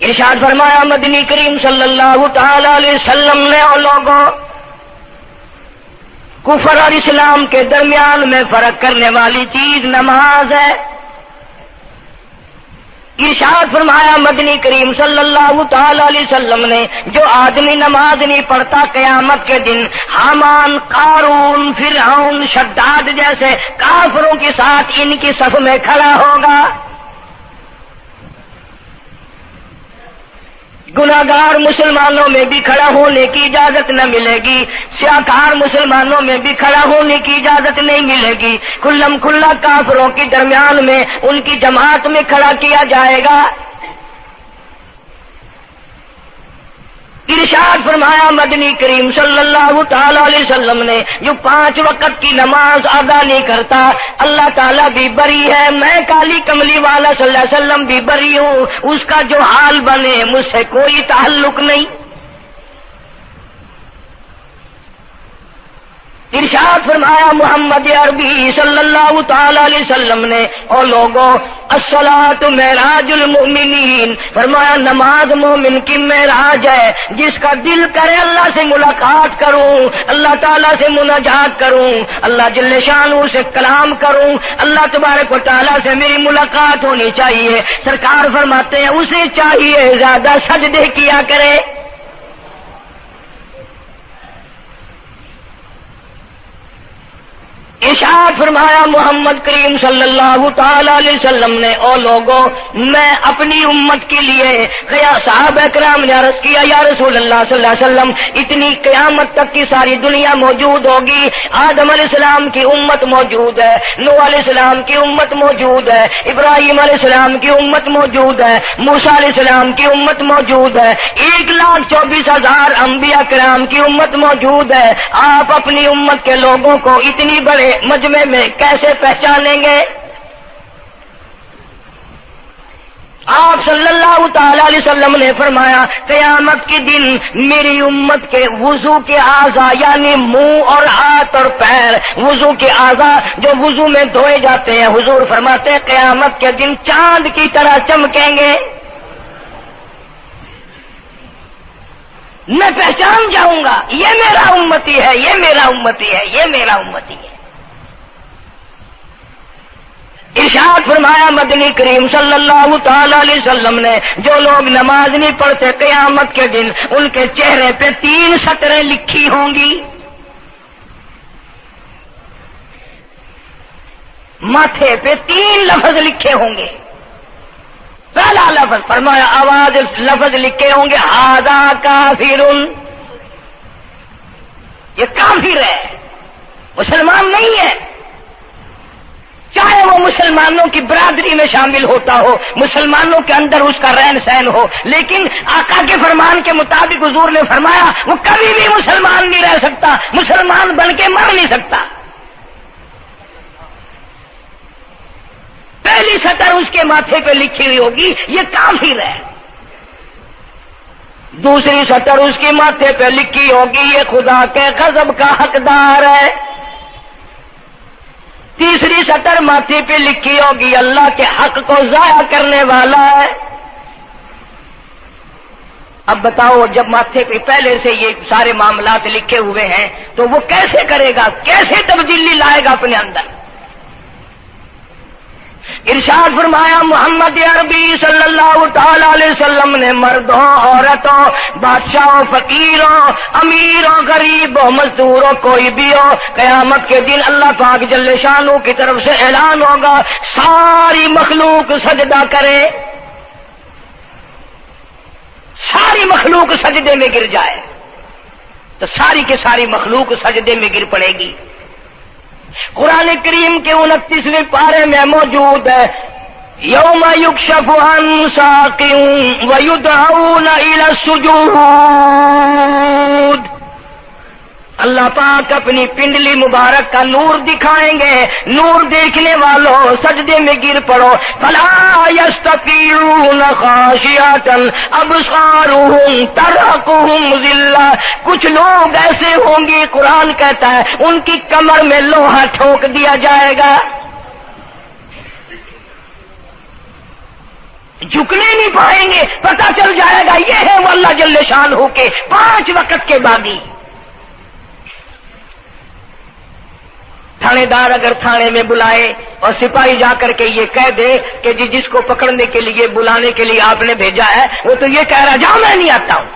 ارشاد فرمایا مدنی کریم صلی اللہ تعالی علیہ وسلم نے اور لوگوں کفر اور اسلام کے درمیان میں فرق کرنے والی چیز نماز ہے. ارشاد فرمایا مدنی کریم صلی اللہ تعالی علیہ وسلم نے جو آدمی نماز نہیں پڑھتا قیامت کے دن حامان، قارون، فرعون، شداد جیسے کافروں کے ساتھ ان کی صف میں کھڑا ہوگا. گناہگار مسلمانوں میں بھی کھڑا ہونے کی اجازت نہ ملے گی، سیاکار مسلمانوں میں بھی کھڑا ہونے کی اجازت نہیں ملے گی. کھلم کھلا کافروں کے درمیان میں ان کی جماعت میں کھڑا کیا جائے گا. ارشاد فرمایا مدنی کریم صلی اللہ تعالی علیہ وسلم نے جو 5 وقت کی نماز ادا نہیں کرتا اللہ تعالیٰ بھی بری ہے، میں کالی کملی والا صلی اللہ علیہ وسلم بھی بری ہوں، اس کا جو حال بنے مجھ سے کوئی تعلق نہیں. ارشاد فرمایا محمد عربی صلی اللہ تعالی علیہ وسلم نے اور لوگوں الصلاۃ معراج المؤمنین، فرمایا نماز مومن کی معراج ہے. جس کا دل کرے اللہ سے ملاقات کروں، اللہ تعالیٰ سے مناجات کروں، اللہ جل شانہ سے کلام کروں، اللہ تبارک و تعالیٰ سے میری ملاقات ہونی چاہیے. سرکار فرماتے ہیں اسے چاہیے زیادہ سجدے کیا کرے. ارشاد فرمایا محمد کریم صلی اللہ تعالی علیہ وسلم نے او لوگوں میں اپنی امت کے لیے صحابہ کرام نے عرض کیا یا رسول اللہ صلی اللہ علیہ وسلم اتنی قیامت تک کی ساری دنیا موجود ہوگی، آدم علیہ السلام کی امت موجود ہے، نوح علیہ السلام کی امت موجود ہے، ابراہیم علیہ السلام کی امت موجود ہے، موسیٰ علیہ السلام کی امت موجود ہے، 1,24,000 انبیاء کرام کی امت موجود ہے. آپ اپنی امت کے لوگوں کو اتنی بڑے مجمع میں کیسے پہچانیں گے؟ آپ صلی اللہ تعالی علیہ وسلم نے فرمایا قیامت کے دن میری امت کے وضو کے اعضاء یعنی منہ اور ہاتھ اور پیر، وضو کے اعضاء جو وضو میں دھوئے جاتے ہیں، حضور فرماتے ہیں قیامت کے دن چاند کی طرح چمکیں گے. میں پہچان جاؤں گا یہ میرا امتی ہے، یہ میرا امتی ہے، یہ میرا امتی ہے. ارشاد فرمایا مدنی کریم صلی اللہ تعالی علیہ وسلم نے جو لوگ نماز نہیں پڑھتے قیامت کے دن ان کے چہرے پہ 3 سطریں لکھی ہوں گی، ماتھے پہ 3 لفظ لکھے ہوں گے. پہلا لفظ فرمایا آواز لفظ لکھے ہوں گے ھذا کافر، یہ کافر ہے، مسلمان نہیں ہے. چاہے وہ مسلمانوں کی برادری میں شامل ہوتا ہو، مسلمانوں کے اندر اس کا رہن سہن ہو، لیکن آقا کے فرمان کے مطابق حضور نے فرمایا وہ کبھی بھی مسلمان نہیں رہ سکتا، مسلمان بن کے مر نہیں سکتا. پہلی سطر اس کے ماتھے پہ لکھی ہوئی ہوگی یہ کافر ہے. دوسری سطر اس کے ماتھے پہ لکھی ہوگی یہ خدا کے غضب کا حقدار ہے. تیسری سطر ماتھے پہ لکھی ہوگی اللہ کے حق کو ضائع کرنے والا ہے. اب بتاؤ جب ماتھے پہ پہلے سے یہ سارے معاملات لکھے ہوئے ہیں تو وہ کیسے کرے گا، کیسے تبدیلی لائے گا اپنے اندر؟ ارشاد فرمایا محمد عربی صلی اللہ تعالی علیہ وسلم نے مردوں، عورتوں، بادشاہوں، فقیروں، امیروں، غریبوں، مزدوروں، کوئی بھی ہو، قیامت کے دن اللہ پاک جل شانہ کی طرف سے اعلان ہوگا ساری مخلوق سجدہ کرے، ساری مخلوق سجدے میں گر جائے تو ساری کی ساری مخلوق سجدے میں گر پڑے گی. قرآن کریم کے 29ویں پارے میں موجود ہے یوم یکشف عن ساق ویدعون الی السجود. اللہ پاک اپنی پنڈلی مبارک کا نور دکھائیں گے، نور دیکھنے والوں سجدے میں گر پڑو. فلا یستطیعون خاشعۃ ابصارهم ترهقهم ذلہ، کچھ لوگ ایسے ہوں گے قرآن کہتا ہے ان کی کمر میں لوہا ٹھوک دیا جائے گا. جھکنے نہیں پائیں گے، پتہ چل جائے گا یہ ہے وہ اللہ جل شانہ کے 5 وقت کے باغی۔ تھانے دار اگر تھانے میں بلائے اور سپاہی جا کر کے یہ کہہ دے کہ جی جس کو پکڑنے کے لیے بلانے کے لیے آپ نے بھیجا ہے وہ تو یہ کہہ رہا جاؤ میں نہیں آتا ہوں۔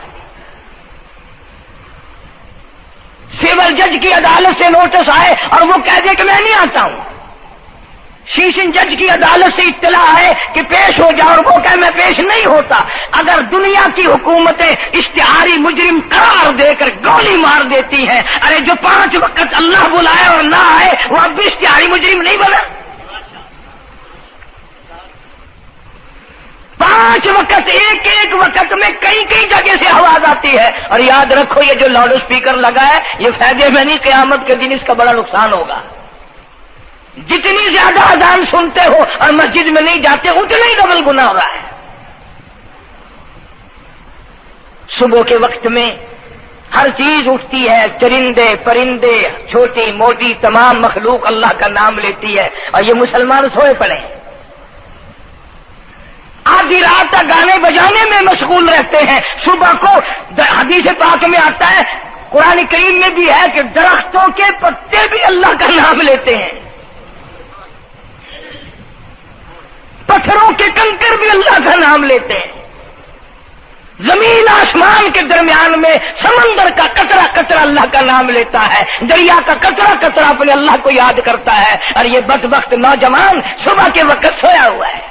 سول جج کی عدالت سے نوٹس آئے اور وہ کہہ دے کہ میں نہیں آتا ہوں، سیشن جج کی عدالت سے اطلاع ہے کہ پیش ہو جاؤ اور وہ کہے میں پیش نہیں ہوتا، اگر دنیا کی حکومتیں اشتہاری مجرم قرار دے کر گولی مار دیتی ہیں، ارے جو 5 وقت اللہ بلائے اور نہ آئے وہ اب بھی اشتہاری مجرم نہیں بنا؟ 5 وقت ایک وقت میں کئی جگہ سے آواز آتی ہے، اور یاد رکھو یہ جو لاؤڈ اسپیکر لگا ہے یہ فائدے میں نہیں، قیامت کے دن اس کا بڑا نقصان ہوگا۔ جتنی زیادہ اذان سنتے ہو اور مسجد میں نہیں جاتے اتنا ہی ڈبل گناہ ہو رہا ہے۔ صبح کے وقت میں ہر چیز اٹھتی ہے، چرندے پرندے چھوٹی موٹی تمام مخلوق اللہ کا نام لیتی ہے، اور یہ مسلمان سوئے پڑے ہیں، آدھی رات تک گانے بجانے میں مشغول رہتے ہیں۔ صبح کو حدیث پاک میں آتا ہے، قرآن کریم میں بھی ہے کہ درختوں کے پتے بھی اللہ کا نام لیتے ہیں، پتھروں کے کنکر بھی اللہ کا نام لیتے ہیں، زمین آسمان کے درمیان میں سمندر کا قطرہ قطرہ اللہ کا نام لیتا ہے، دریا کا قطرہ قطرہ اپنے اللہ کو یاد کرتا ہے، اور یہ بدبخت نوجوان صبح کے وقت سویا ہوا ہے۔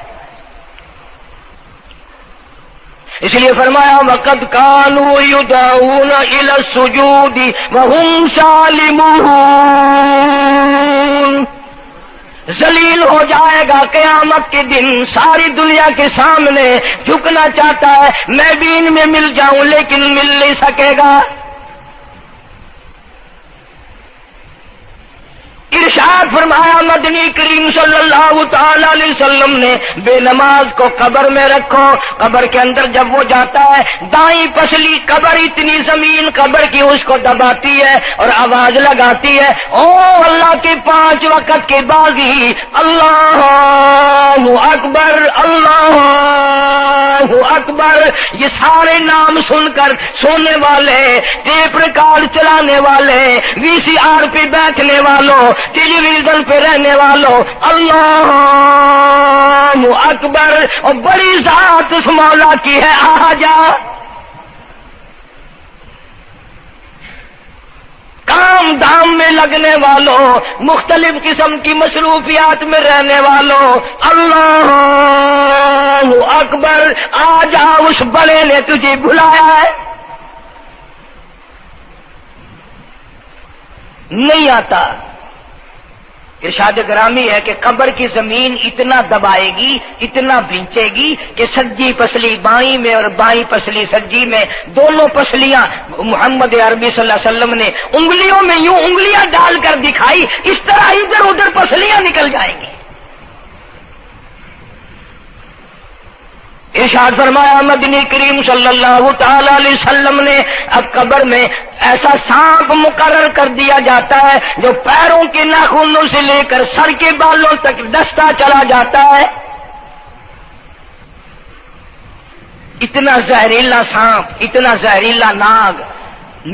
اس لیے فرمایا وَقَدْ كَانُوا يُدْعَوْنَ إِلَى السُّجُودِ وَهُمْ سَالِمُونَ، ذلیل ہو جائے گا قیامت کے دن، ساری دنیا کے سامنے جھکنا چاہتا ہے میں بھی ان میں مل جاؤں لیکن مل نہیں سکے گا۔ ارشاد فرمایا مدنی کریم صلی اللہ تعالی علیہ وسلم نے بے نماز کو قبر میں رکھو، قبر کے اندر جب وہ جاتا ہے دائیں پسلی قبر اتنی زمین قبر کی اس کو دباتی ہے اور آواز لگاتی ہے او اللہ کے 5 وقت کے باغی اللہ اکبر اللہ اکبر، یہ سارے نام سن کر سونے والے، ٹیپ ریکارڈ چلانے والے، وی سی آر پہ بیٹھنے والوں، ٹیلی ویژن پہ رہنے والوں اللہ اکبر، اور بڑی ذات اس مولا کی ہے آ جا، کام دام میں لگنے والوں، مختلف قسم کی مصروفیات میں رہنے والوں اللہ اکبر، آ جا اس بڑے نے تجھے بلایا ہے، نہیں آتا۔ ارشاد گرامی ہے کہ قبر کی زمین اتنا دبائے گی، اتنا بھینچے گی کہ سجی پسلی بائیں میں اور بائیں پسلی سجی میں دونوں پسلیاں محمد عربی صلی اللہ علیہ وسلم نے انگلیوں میں یوں انگلیاں ڈال کر دکھائی، اس طرح ادھر ادھر پسلیاں نکل جائیں گی۔ ارشاد فرمایا مدنی کریم صلی اللہ تعالی علیہ وسلم نے اب قبر میں ایسا سانپ مقرر کر دیا جاتا ہے جو پیروں کے ناخنوں سے لے کر سر کے بالوں تک ڈستا چلا جاتا ہے، اتنا زہریلا سانپ، اتنا زہریلا ناگ۔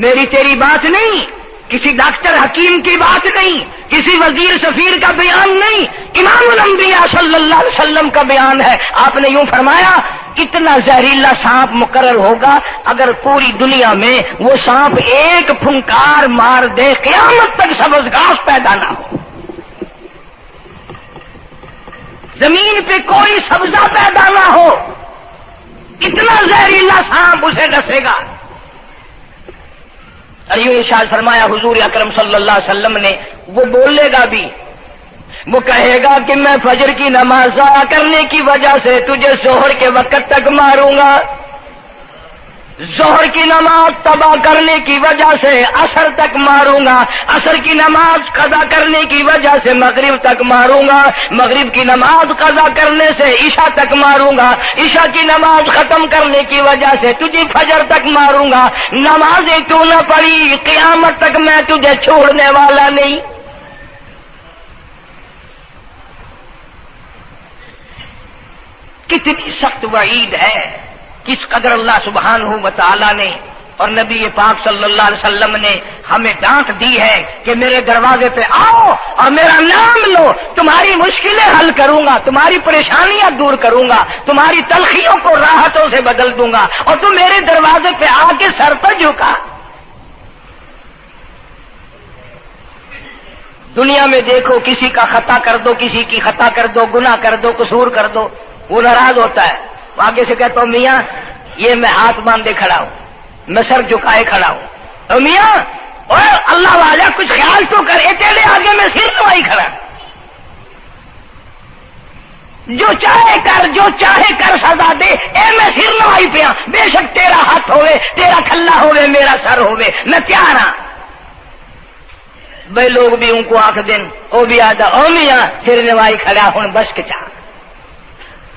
میری تیری بات نہیں، کسی ڈاکٹر حکیم کی بات نہیں، کسی وزیر سفیر کا بیان نہیں، امام الانبیاء صلی اللہ علیہ وسلم کا بیان ہے۔ آپ نے یوں فرمایا اتنا زہریلا سانپ مقرر ہوگا اگر پوری دنیا میں وہ سانپ ایک پھنکار مار دے قیامت تک سبز گھاس پیدا نہ ہو، زمین پہ کوئی سبزہ پیدا نہ ہو، اتنا زہریلا سانپ اسے ڈسے گا۔ اور یوں ارشاد فرمایا حضور اکرم صلی اللہ علیہ وسلم نے، وہ بولے گا بھی، وہ کہے گا کہ میں فجر کی نماز ضائع کرنے کی وجہ سے تجھے ظہر کے وقت تک ماروں گا، ظہر کی نماز تباہ کرنے کی وجہ سے عصر تک ماروں گا، عصر کی نماز قضا کرنے کی وجہ سے مغرب تک ماروں گا، مغرب کی نماز قضا کرنے سے عشاء تک ماروں گا، عشاء کی نماز ختم کرنے کی وجہ سے تجھے فجر تک ماروں گا، نمازیں تو نہ پڑھی قیامت تک میں تجھے چھوڑنے والا نہیں۔ اتنی سخت وعید ہے، کس قدر اللہ سبحانہ و تعالی نے اور نبی پاک صلی اللہ علیہ وسلم نے ہمیں ڈانٹ دی ہے کہ میرے دروازے پہ آؤ اور میرا نام لو، تمہاری مشکلیں حل کروں گا، تمہاری پریشانیاں دور کروں گا، تمہاری تلخیوں کو راحتوں سے بدل دوں گا، اور تم میرے دروازے پہ آ کے سر پر جھکا۔ دنیا میں دیکھو، کسی کا خطا کر دو، کسی کی خطا کر دو، گناہ کر دو، قصور کر دو، وہ ناراض ہوتا ہے، وہ آگے سے کہتا ہوں میاں یہ میں ہاتھ باندھے کھڑا ہوں، میں سر جھکائے کھڑا ہوں، اور میاں اور اللہ والا کچھ خیال تو کر، تیرے آگے میں سر نوائی کھڑا، جو چاہے کر، جو چاہے کر سزا دے، اے میں سر نوائی پیا، بے شک تیرا ہاتھ ہوئے، تیرا کھلا ہوئے، میرا سر ہوئے، میں تیار ہاں۔ بھائی لوگ بھی ان کو آنکھ دیں، وہ بھی آدھا او میاں سر نوائی کھڑا ہوں، بس کے چاہ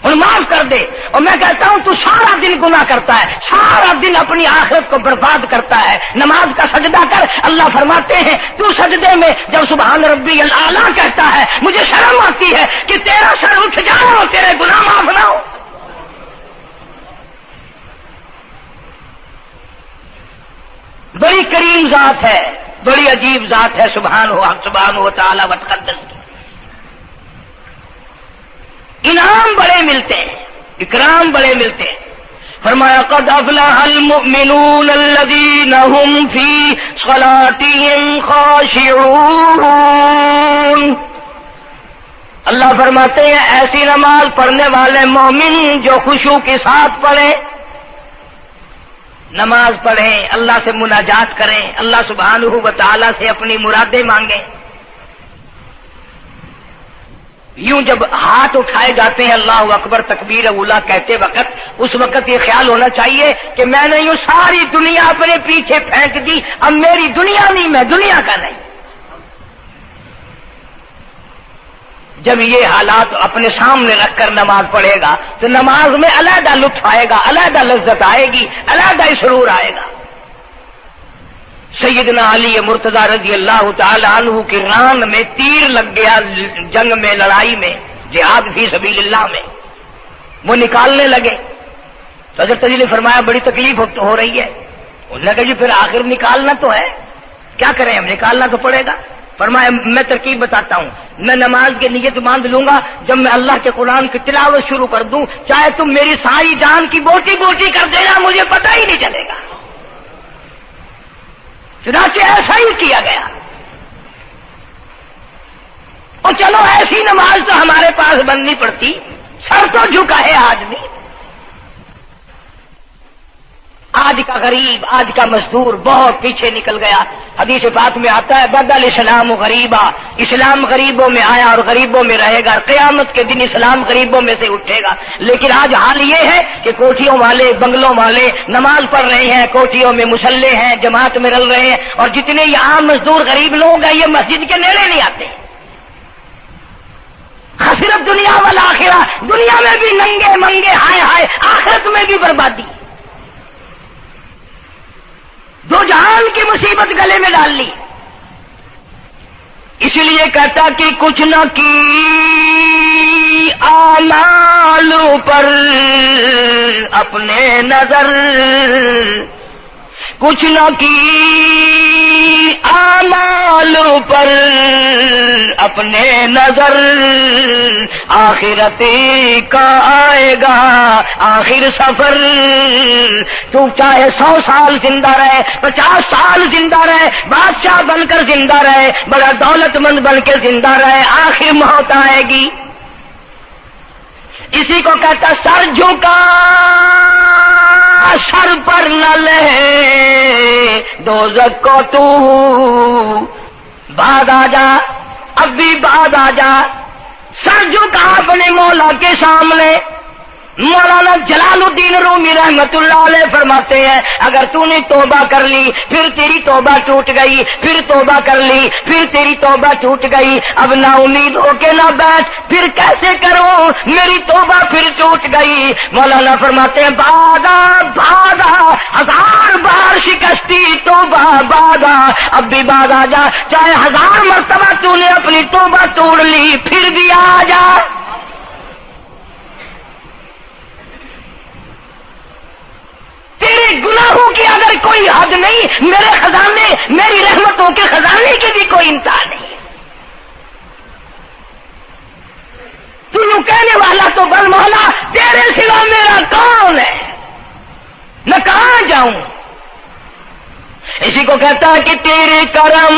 اور معاف کر دے۔ اور میں کہتا ہوں تو سارا دن گناہ کرتا ہے، سارا دن اپنی آخرت کو برباد کرتا ہے، نماز کا سجدہ کر، اللہ فرماتے ہیں تو سجدے میں جب سبحان ربی الاعلیٰ کہتا ہے مجھے شرم آتی ہے کہ تیرا سر اٹھ جائے اور تیرے گناہ معاف نہ ہو۔ بڑی کریم ذات ہے، بڑی عجیب ذات ہے سبحانہ و تعالی و تقدس کی، انعام بڑے ملتے ہیں، اکرام بڑے ملتے ہیں۔ فرمایا قد افلح المؤمنون الذین هم فی صلاتهم خاشعون، اللہ فرماتے ہیں ایسی نماز پڑھنے والے مومن جو خشوع کے ساتھ پڑھیں، نماز پڑھیں، اللہ سے مناجات کریں، اللہ سبحانہ و تعالی سے اپنی مرادیں مانگیں۔ یوں جب ہاتھ اٹھائے جاتے ہیں اللہ اکبر تکبیر اولا کہتے وقت، اس وقت یہ خیال ہونا چاہیے کہ میں نے یوں ساری دنیا اپنے پیچھے پھینک دی، اب میری دنیا نہیں، میں دنیا کا نہیں۔ جب یہ حالات اپنے سامنے رکھ کر نماز پڑھے گا تو نماز میں علیحدہ لطف آئے گا، علیحدہ لذت آئے گی، علیحدہ سرور آئے گا۔ سیدنا علی مرتضی رضی اللہ تعالی عنہ کی ران میں تیر لگ گیا، جنگ میں، لڑائی میں، جہاد فی سبیل اللہ میں، وہ نکالنے لگے تو حضرت علی نے فرمایا بڑی تکلیف ہو رہی ہے۔ انہوں نے کہا جی پھر آخر نکالنا تو ہے، کیا کریں ہم، نکالنا تو پڑے گا۔ فرمایا میں ترکیب بتاتا ہوں، میں نماز کی نیت باندھ لوں گا، جب میں اللہ کے قرآن کی تلاوت شروع کر دوں چاہے تم میری ساری جان کی بوٹی بوٹی کر دینا، مجھے پتہ ہی نہیں چلے گا۔ چنانچہ ایسا ہی کیا گیا، اور چلو ایسی نماز تو ہمارے پاس بننی پڑتی، سر تو جھکا ہے آدمی۔ آج کا غریب، آج کا مزدور بہت پیچھے نکل گیا۔ حدیث پاک میں آتا ہے بدل اسلام غریبا، اسلام غریبوں میں آیا اور غریبوں میں رہے گا، قیامت کے دن اسلام غریبوں میں سے اٹھے گا۔ لیکن آج حال یہ ہے کہ کوٹھیوں والے، بنگلوں والے نماز پڑھ رہے ہیں، کوٹھیوں میں مصلے ہیں، جماعت میں رل رہے ہیں، اور جتنے یہ عام مزدور غریب لوگ ہیں یہ مسجد کے نیڑے نہیں آتے۔ خسرت دنیا والآخرہ، دنیا میں بھی ننگے منگے، ہائے ہائے، آخرت میں بھی بربادی، دو جہان کی مصیبت گلے میں ڈال لی۔ اس لیے کہتا کہ کچھ نہ کی اعمال پر اپنے نظر، کچھ نہ کی اعمال پر اپنے نظر، آخرت کا آئے گا آخر سفر۔ تو چاہے 100 سال زندہ رہے، 50 سال زندہ رہے، بادشاہ بن کر زندہ رہے، بڑا دولت مند بن کے زندہ رہے، آخر موت آئے گی۔ اسی کو کہتا سر جھکا سر پر نہ لے دوزخ کو تو، بعد آ جا، اب بھی بعد آ جا، سر جھکا اپنے مولا کے سامنے۔ مولانا جلال الدین رومی رحمت اللہ علیہ فرماتے ہیں اگر تو نے توبہ کر لی پھر تیری توبہ ٹوٹ گئی، پھر توبہ کر لی پھر تیری توبہ ٹوٹ گئی، اب نا امید ہو کے نہ بیٹھ، پھر کیسے کروں میری توبہ پھر ٹوٹ گئی۔ مولانا فرماتے ہیں بادا بادا، 1000 بار شکستی توبہ بادا، اب بھی بعد آ جا، چاہے 1000 مرتبہ تو نے اپنی توبہ توڑ لی پھر بھی آ جا۔ کی اگر کوئی حد نہیں، میرے خزانے، میری رحمتوں کے خزانے کی بھی کوئی انتہا نہیں۔ تو یوں کہنے والا تو بل مولا تیرے سوا میرا کون ہے، میں کہاں جاؤں؟ اسی کو کہتا ہے کہ تیرے کرم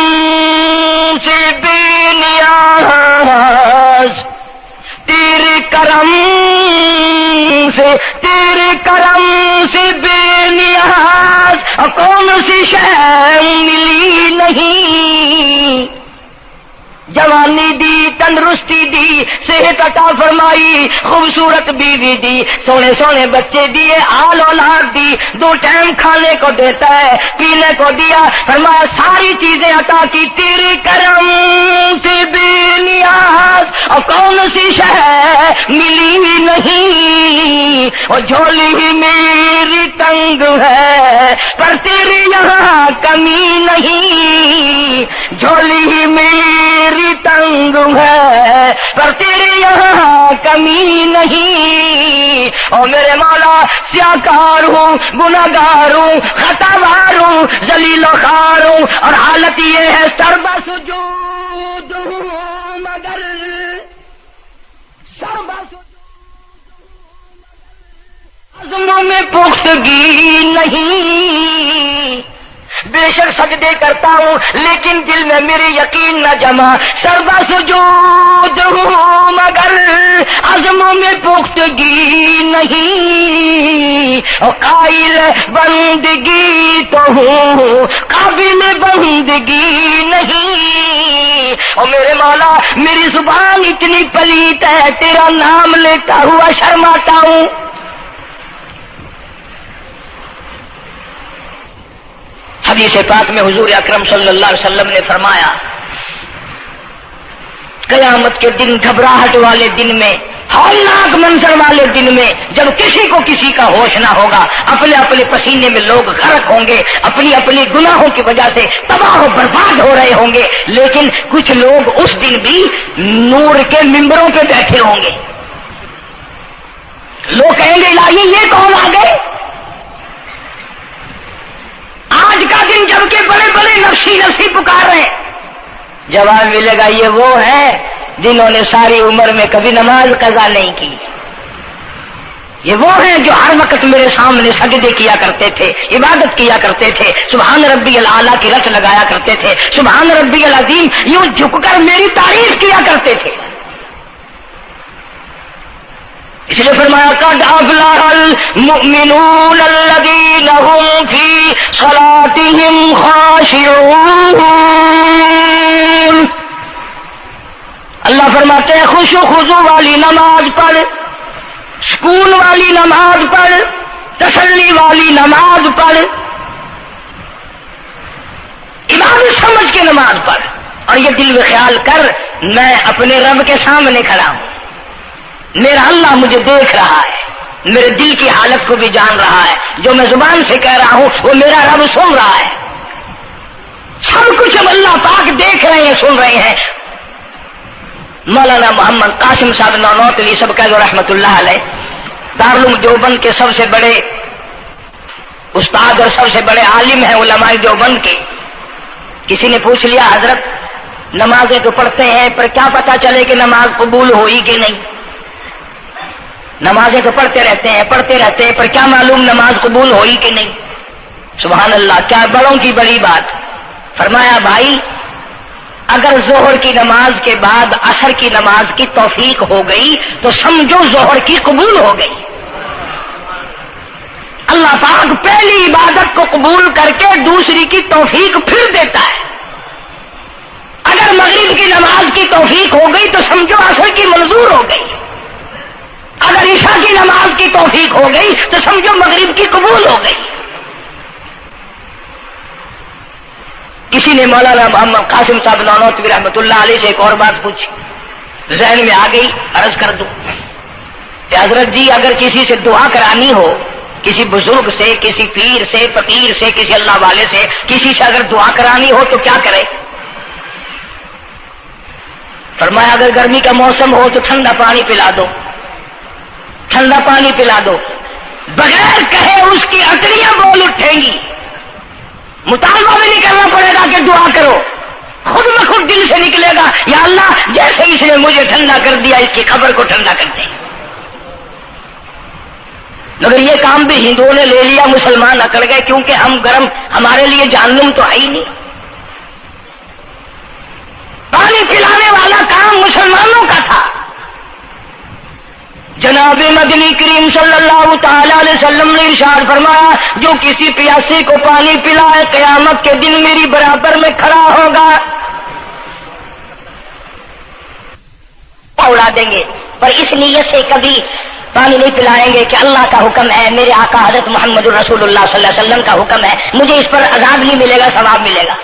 سے بے نیاز، تیرے کرم سے بے نیاز، کون سی شے ملی نہیں، جوانی دی، تندرستی دی، صحت عطا فرمائی، خوبصورت بیوی دی، سونے سونے بچے دیے، آل اولاد دی، 2 ٹائم کھانے کو دیتا ہے، پینے کو دیا، فرمایا ساری چیزیں عطا کی، تیرے کرم سے بے نیاز، اور کون سی شے ملی نہیں، اور جھولی ہی میری تنگ ہے پر تیرے یہاں کمی نہیں، جھولی ہی میری تنگ ہے پر تیرے یہاں کمی نہیں، اور میرے مولا سیاکار ہوں، گناہگار ہوں، خطاوار ہوں، ذلیل و خوار ہوں، اور حالت یہ ہے سربا سجود ہوں مگر سربا عزموں میں پختگی نہیں، بے شک سجدے کرتا ہوں لیکن دل میں میرے یقین نہ جمع، سربا سجود ہوں مگر عزموں میں پختگی نہیں، اور قائل بندگی تو ہوں قابل بندگی نہیں، اور میرے مولا میری زبان اتنی پلیت ہے تیرا نام لیتا ہوا شرماتا ہوں۔ حدیث پاک میں حضور اکرم صلی اللہ علیہ وسلم نے فرمایا قیامت کے دن، گھبراہٹ والے دن میں، ہولناک منظر والے دن میں، جب کسی کو کسی کا ہوش نہ ہوگا، اپنے اپنے پسینے میں لوگ غرق ہوں گے، اپنی اپنی گناہوں کی وجہ سے تباہ و برباد ہو رہے ہوں گے، لیکن کچھ لوگ اس دن بھی نور کے ممبروں پہ بیٹھے ہوں گے، لوگ کہیں گے الہی یہ کون آ گئے؟ آج کا دن جبکہ بڑے بڑے نفسی پکار رہے ہیں، جواب ملے گا یہ وہ ہیں جنہوں نے ساری عمر میں کبھی نماز قضا نہیں کی، یہ وہ ہیں جو ہر وقت میرے سامنے سجدے کیا کرتے تھے، عبادت کیا کرتے تھے، سبحان ربی الاعلیٰ کی رت لگایا کرتے تھے، سبحان ربی العظیم یوں جھک کر میری تعریف کیا کرتے تھے۔ اس لیے فرمایا قد افلح المؤمنون الذین هم فی صلاتهم خاشعون، اللہ فرماتے ہیں خوش و خضوع والی نماز پڑھ، سکون والی نماز پڑھ، تسلی والی نماز پڑھ، عبادت سمجھ کے نماز پڑھ، اور یہ دل میں خیال کر میں اپنے رب کے سامنے کھڑا ہوں، میرا اللہ مجھے دیکھ رہا ہے، میرے دل کی حالت کو بھی جان رہا ہے، جو میں زبان سے کہہ رہا ہوں وہ میرا رب سن رہا ہے، سب کچھ اب اللہ پاک دیکھ رہے ہیں، سن رہے ہیں۔ مولانا محمد قاسم صاحب نانوتوی سب کہہ دو رحمت اللہ علیہ، دارالعلوم دیوبند کے سب سے بڑے استاد اور سب سے بڑے عالم ہیں علماء دیوبند کے۔ کسی نے پوچھ لیا حضرت نمازیں تو پڑھتے ہیں پر کیا پتا چلے کہ نماز قبول ہوئی کہ نہیں؟ نمازیں تو پڑھتے رہتے ہیں پر کیا معلوم نماز قبول ہوئی کہ نہیں؟ سبحان اللہ، کیا بڑوں کی بڑی بات۔ فرمایا بھائی اگر ظہر کی نماز کے بعد عصر کی نماز کی توفیق ہو گئی تو سمجھو ظہر کی قبول ہو گئی۔ اللہ پاک پہلی عبادت کو قبول کر کے دوسری کی توفیق پھر دیتا ہے۔ اگر مغرب کی نماز کی توفیق ہو گئی تو سمجھو عصر کی منظور ہو گئی، اگر عشاء کی نماز کی توفیق ہو گئی تو سمجھو مغرب کی قبول ہو گئی۔ کسی نے مولانا محمد قاسم صاحب نانوتوی رحمۃ اللہ علیہ سے ایک اور بات پوچھی، ذہن میں آ گئی، عرض کر دوں کہ حضرت جی اگر کسی سے دعا کرانی ہو، کسی بزرگ سے، کسی پیر سے، فقیر سے، کسی اللہ والے سے، کسی سے اگر دعا کرانی ہو تو کیا کرے؟ فرمایا اگر گرمی کا موسم ہو تو ٹھنڈا پانی پلا دو، ٹھنڈا پانی پلا دو، بغیر کہے اس کی اٹڑیاں بول اٹھیں گی، مطالبہ بھی نہیں کرنا پڑے گا کہ دعا کرو، خود بخود دل سے نکلے گا یا اللہ جیسے اس نے مجھے ٹھنڈا کر دیا اس کی قبر کو ٹھنڈا کر دے۔ مگر یہ کام بھی ہندوؤں نے لے لیا، مسلمان اکڑ گئے کیونکہ ہم گرم، ہمارے لیے جہنم تو ہے ہی نہیں۔ پانی پلانے والا کام مسلمانوں کا تھا۔ جناب مدنی کریم صلی اللہ تعالی علیہ وسلم نے ارشاد فرمایا جو کسی پیاسے کو پانی پلائے قیامت کے دن میری برابر میں کھڑا ہوگا، اڑا دیں گے، پر اس نیت سے کبھی پانی نہیں پلائیں گے کہ اللہ کا حکم ہے، میرے آقا حضرت محمد الرسول اللہ صلی اللہ علیہ وسلم کا حکم ہے، مجھے اس پر عذاب نہیں ملے گا، ثواب ملے گا۔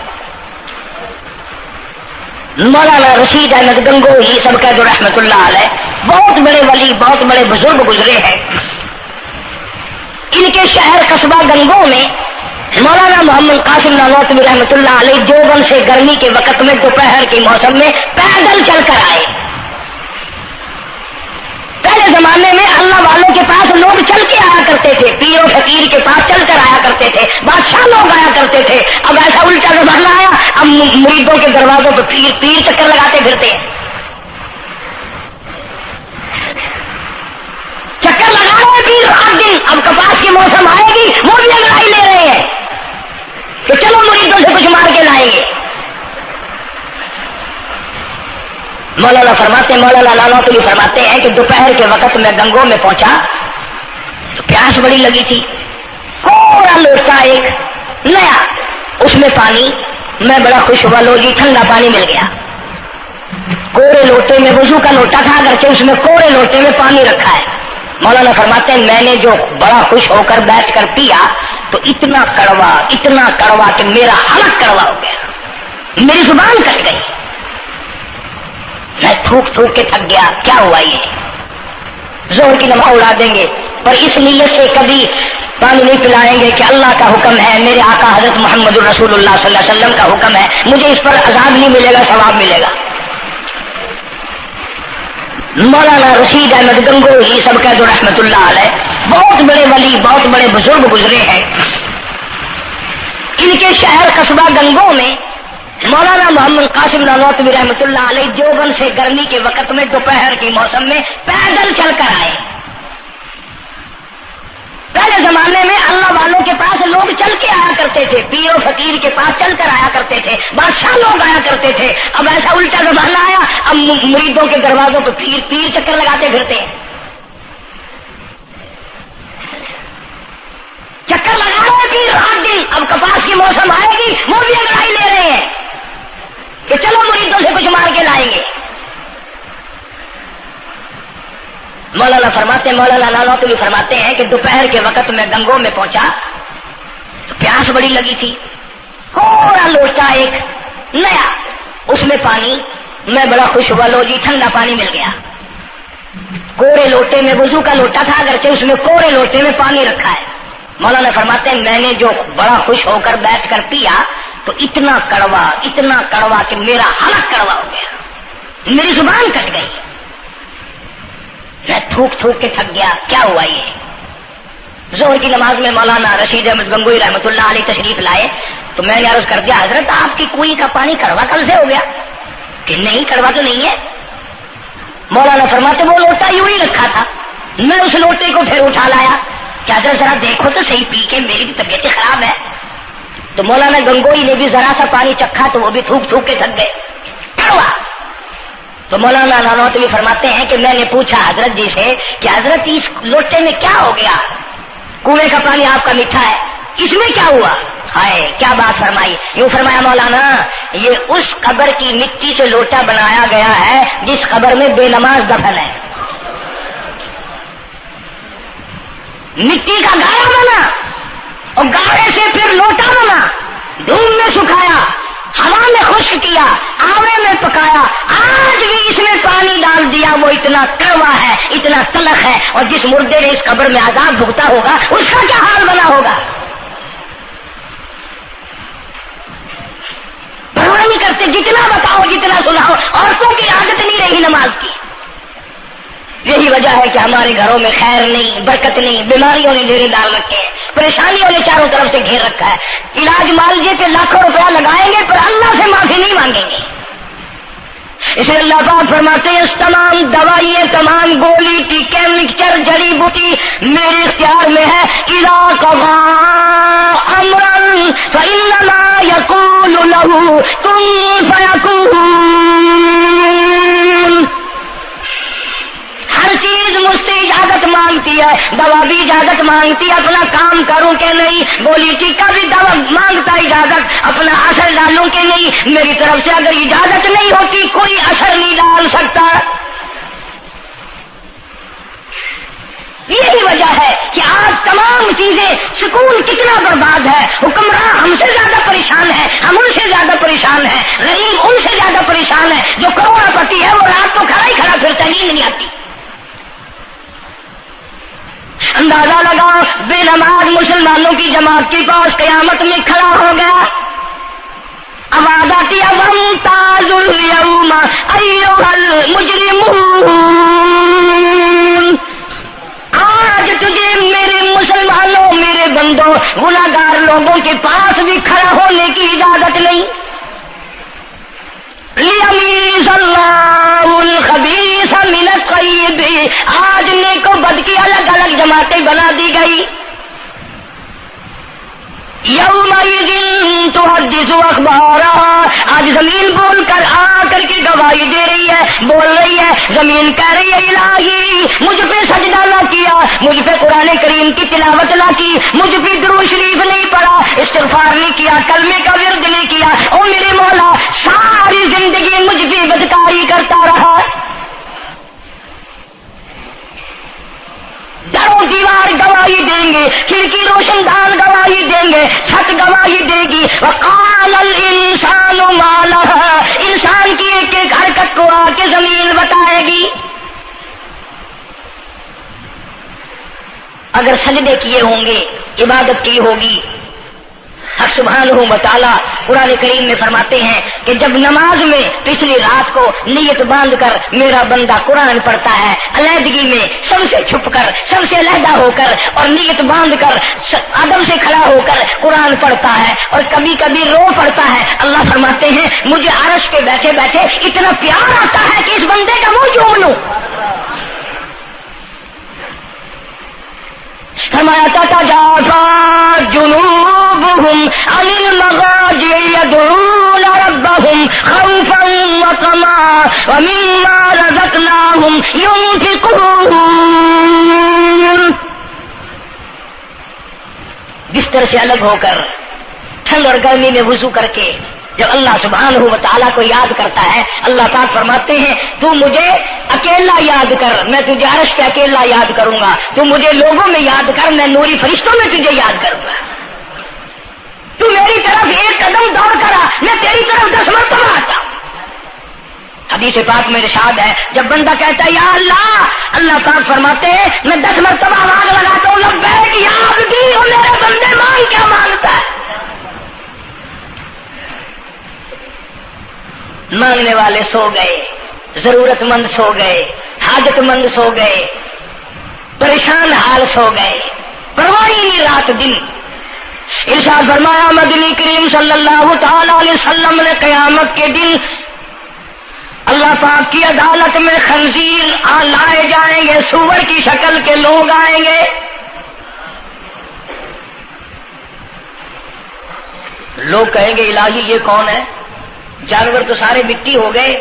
مولانا رشید احمد گنگوہی سب کہہ دو رحمت اللہ علیہ، بہت بڑے ولی، بہت بڑے بزرگ گزرے ہیں۔ ان کے شہر قصبہ گنگو میں مولانا محمد قاسم نانوتوی رحمت اللہ علیہ دیوبند سے گرمی کے وقت میں دوپہر کے موسم میں پیدل چل کر آئے۔ پہلے زمانے میں اللہ والوں کے پاس لوگ چل کے آیا کرتے تھے، پیر و فقیر کے پاس چل کر آیا کرتے تھے، بادشاہ لوگ آیا کرتے تھے۔ اب ایسا الٹا زمانہ آیا، اب مریدوں کے دروازوں پہ پیر چکر لگاتے پھرتے ہیں، چکر لگا رہے پیر رات دن۔ اب کپاس کی موسم آئے گی وہ بھی انگڑائی لے رہے ہیں کہ چلو مریدوں سے کچھ مار کے لائیں گے۔ مولانا نانوتوی فرماتے ہیں کہ دوپہر کے وقت میں گنگو میں پہنچا تو پیاس بڑی لگی تھی، تھوڑا لوٹا ایک نیا، اس میں پانی، میں بڑا خوش ہوا، لو جی ٹھنڈا پانی مل گیا۔ کوڑے لوٹے میں، وضو کا لوٹا تھا اگرچہ اس میں کوڑے لوٹے میں پانی رکھا ہے۔ مولانا فرماتے ہیں میں نے جو بڑا خوش ہو کر بیٹھ کر پیا تو اتنا کڑوا کہ میرا حلق کڑوا ہو گیا، میری زبان کٹ گئی، میں تھوک کے تھک گیا۔ کیا ہوا یہ؟ زہر کی نماز اڑا دیں گے، پر اس نیت سے کبھی پانی نہیں پلائیں گے کہ اللہ کا حکم ہے، میرے آقا حضرت محمد الرسول اللہ صلی اللہ علیہ وسلم کا حکم ہے، مجھے اس پر عذاب نہیں ملے گا، ثواب ملے گا۔ مولانا رشید احمد گنگوہی سب کہہ دو رحمت اللہ علیہ، بہت بڑے ولی، بہت بڑے بزرگ گزرے ہیں۔ ان کے شہر قصبہ گنگو میں مولانا محمد قاسم نانوتوی رحمت اللہ علیہ دیوبند سے گرمی کے وقت میں دوپہر کے موسم میں پیدل چل کر آئے۔ پہلے زمانے میں اللہ والوں کے پاس لوگ چل کے آیا کرتے تھے، پیر و فقیر کے پاس چل کر آیا کرتے تھے، بادشاہ لوگ آیا کرتے تھے۔ اب ایسا الٹا زمانہ آیا، اب مریدوں کے دروازوں پہ پیر چکر لگاتے پھرتے ہیں، چکر لگا رہے پیر رات دن۔ اب کپاس کی موسم آئے گی وہ بھی انگڑائی لے رہے ہیں کہ چلو مریدوں سے کچھ مار کے لائیں گے۔ مولانا نانوتوی فرماتے ہیں کہ دوپہر کے وقت میں گنگو میں پہنچا تو پیاس بڑی لگی تھی، تھوڑا لوٹا ایک نیا، اس میں پانی، میں بڑا خوش ہوا، لو جی ٹھنڈا پانی مل گیا۔ کوڑے لوٹے میں، وضو کا لوٹا تھا اگرچہ اس میں کوڑے لوٹے میں پانی رکھا ہے۔ مولانا فرماتے ہیں میں نے جو بڑا خوش ہو کر بیٹھ کر پیا تو اتنا کڑوا کہ میرا حلق کڑوا ہو گیا، میری زبان کٹ گئی، میں تھوک کے تھک گیا۔ کیا ہوا یہ؟ ظہر کی نماز میں مولانا رشید احمد گنگوہی رحمت اللہ علیہ تشریف لائے تو میں نے عرض کر دیا حضرت آپ کی کنویں کا پانی کڑوا کل سے ہو گیا؟ کہ نہیں کڑوا تو نہیں ہے۔ مولانا فرماتے وہ لوٹا یوں ہی رکھا تھا، میں اس لوٹے کو پھر اٹھا لایا کہ حضرت ذرا دیکھو تو صحیح، پی کے میری بھی طبیعت خراب ہے۔ تو مولانا گنگوہی نے بھی ذرا سا پانی چکھا تو وہ بھی تھوک کے تھک گئے، کڑوا۔ تو مولانا نانوتوی فرماتے ہیں کہ میں نے پوچھا حضرت جی سے کہ حضرت اس لوٹے میں کیا ہو گیا؟ کنویں کا پانی آپ کا میٹھا ہے، اس میں کیا ہوا؟ ہائے کیا بات فرمائی! یوں فرمایا مولانا یہ اس قبر کی مٹی سے لوٹا بنایا گیا ہے جس قبر میں بے نماز دفن ہے، مٹی کا گاڑا بنا اور گاڑے سے پھر لوٹا بنا، دھوپ میں سکھایا، ہوا میں خشک کیا، آوے میں پکایا، آج بھی اس میں پانی ڈال دیا، وہ اتنا کڑوا ہے، اتنا تلخ ہے، اور جس مردے نے اس قبر میں عذاب بھگتا ہوگا اس کا کیا حال بنا ہوگا؟ پرواہ نہیں کرتے، جتنا بتاؤ جتنا سناؤ، عورتوں کی عادت نہیں رہی نماز کی، یہی وجہ ہے کہ ہمارے گھروں میں خیر نہیں، برکت نہیں، بیماریوں نے ڈیرے ڈال رکھے ہیں، پریشانیوں نے چاروں طرف سے گھیر رکھا ہے. علاج معالجے پہ لاکھوں روپیہ لگائیں گے پر اللہ سے معافی نہیں مانگیں گے. اس لیے اللہ پاک فرماتے ہیں اس تمام دوائیں، تمام گولی ٹیکے مکسچر جڑی بوٹی میرے اختیار میں ہے. اذا قضى امرا فانما يقول له كن فيكون. ہر چیز مجھ سے اجازت مانگتی ہے، دوا بھی اجازت مانگتی ہے اپنا کام کروں کہ نہیں، گولی ٹیکا بھی دوا مانگتا اجازت اپنا اثر ڈالوں کہ نہیں. میری طرف سے اگر اجازت نہیں ہوتی کوئی اثر نہیں ڈال سکتا. یہی وجہ ہے کہ آج تمام چیزیں، سکون کتنا برباد ہے، حکمراں ہم سے زیادہ پریشان ہے، ہم ان سے زیادہ پریشان ہیں، رحیم ان سے زیادہ پریشان ہے. جو کروڑ پتی ہے وہ رات کو کھڑا ہی کھڑا پھرتا ہے، نیند نہیں آتی. اندازہ لگاؤ بے نماز مسلمانوں کی جماعت کے پاس قیامت میں کھڑا ہو گیا، آواز آتی ہے وامتاز اليوم ایھا المجرمون. آج تجھے میرے مسلمانوں، میرے بندوں، گناہگار لوگوں کے پاس بھی کھڑا ہونے کی اجازت نہیں. لیمیز اللہ الخبیث من الطیب. آج نیک و بد کی الگ الگ جماعتیں بنا دی گئی. یومئذ تحدث اخبارہا. آج زمین بول کر آ کر کے گواہی دے رہی ہے، بول رہی ہے. زمین کہہ رہی ہے الہی مجھ پہ سجدہ نہ کیا، مجھ پہ قرآن کریم کی تلاوت نہ کی، مجھ پہ درود شریف نہیں پڑھا، استغفار نہیں کیا، کلمے کا ورد نہیں کیا. او میرے مولا ساری زندگی مجھ پہ بدکاری کرتا رہا. دروں دیوار گواہی دیں گے، کھڑکی روشن دان گواہی دیں گے، چھت گواہی دے گی. وقال الانسان ما لها. انسان کی ایک ایک حرکت کو آ کے زمین بتائے گی. اگر سجدے کیے ہوں گے، عبادت کی ہوگی. حق سبحانہ و تعالی قرآن کریم میں فرماتے ہیں کہ جب نماز میں پچھلی رات کو نیت باندھ کر میرا بندہ قرآن پڑھتا ہے، علیحدگی میں سب سے چھپ کر، سب سے علیحدہ ہو کر اور نیت باندھ کر ادب سے کھڑا ہو کر قرآن پڑھتا ہے اور کبھی کبھی رو پڑتا ہے، اللہ فرماتے ہیں مجھے عرش پہ بیٹھے بیٹھے اتنا پیار آتا ہے کہ اس بندے کا منہ چوم لوں. فرمایا تتجافى جنوبهم عن المضاجع يدعون ربهم خوفا وطمعا ومما رزقناهم ينفقون. بستر سے الگ ہو کر ٹھنڈ اور گرمی میں وضو کر کے جب اللہ سبحانہ و تعالیٰ کو یاد کرتا ہے، اللہ پاک فرماتے ہیں تو مجھے اکیلا یاد کر، میں تجھے عرش پہ اکیلا یاد کروں گا. تو مجھے لوگوں میں یاد کر، میں نوری فرشتوں میں تجھے یاد کروں گا. تو میری طرف ایک قدم دوڑ کرا، میں تیری طرف 10 مرتبہ آتا. حدیث پاک میں ارشاد ہے جب بندہ کہتا ہے یا اللہ، اللہ پاک فرماتے ہیں میں 10 مرتبہ آواز لگاتا ہوں لبیک یا عبدی. اور میرے بندے مانگ کیا مانگتا ہے؟ مانگنے والے سو گئے، ضرورت مند سو گئے، حاجت مند سو گئے، پریشان حال سو گئے، پرواہ نہیں رات دن. ارشاد فرمایا مدنی کریم صلی اللہ تعالی علیہ وسلم نے قیامت کے دن اللہ پاک کی عدالت میں خنزیر لائے جائیں گے، سور کی شکل کے لوگ آئیں گے. لوگ کہیں گے الہی یہ کون ہے؟ جانور تو سارے مٹی ہو گئے،